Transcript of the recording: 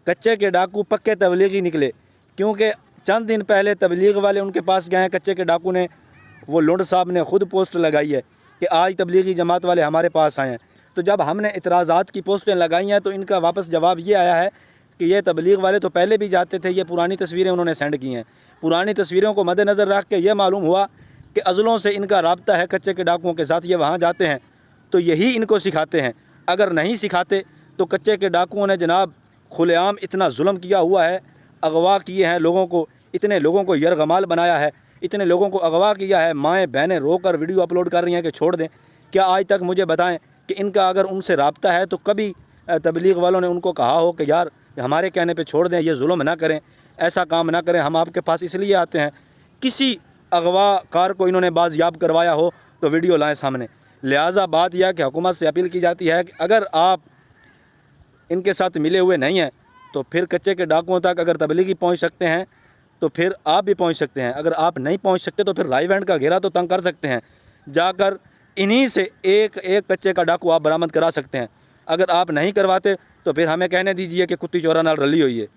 कच्चे के डाकू पक्के तबलीगी निकले, क्योंकि चंद दिन पहले तबलीग वाले उनके पास गए हैं। कच्चे के डाकू ने, वो लुंड साहब ने ख़ुद पोस्ट लगाई है कि आज तबलीगी जमात वाले हमारे पास आए हैं। तो जब हमने इतराज़ात की पोस्टें लगाई हैं तो इनका वापस जवाब ये आया है कि ये तबलीग वाले तो पहले भी जाते थे, ये पुरानी तस्वीरें उन्होंने सेंड की हैं। पुरानी तस्वीरों को मद्देनज़र रख के ये मालूम हुआ कि अज़लों से इनका राब्ता है कच्चे के डाकुओं के साथ। ये वहाँ जाते हैं तो यही इनको सिखाते हैं, अगर नहीं सिखाते तो कच्चे के डाकुओं ने जनाब खुलेआम इतना जुल्म किया हुआ है, अगवा किए हैं लोगों को, इतने लोगों को यरगमाल बनाया है, इतने लोगों को अगवा किया है। माएँ बहनें रो कर वीडियो अपलोड कर रही हैं कि छोड़ दें। क्या आज तक मुझे बताएं कि इनका अगर उनसे राब्ता है तो कभी तबलीग वालों ने उनको कहा हो कि यार हमारे कहने पे छोड़ दें, ये जुल्म ना करें, ऐसा काम ना करें, हम आपके पास इसलिए आते हैं। किसी अगवा कार को इन्होंने बाज़याब करवाया हो तो वीडियो लाएँ सामने। लिहाजा बात यह कि हुकूमत से अपील की जाती है कि अगर आप इनके साथ मिले हुए नहीं हैं तो फिर कच्चे के डाकुओं तक अगर तबलीगी पहुंच सकते हैं तो फिर आप भी पहुंच सकते हैं। अगर आप नहीं पहुंच सकते तो फिर राइव हैंड का घेरा तो तंग कर सकते हैं, जाकर इन्हीं से एक एक कच्चे का डाकू आप बरामद करा सकते हैं। अगर आप नहीं करवाते तो फिर हमें कहने दीजिए कि कुत्ती चोरा नाल रली हुई है।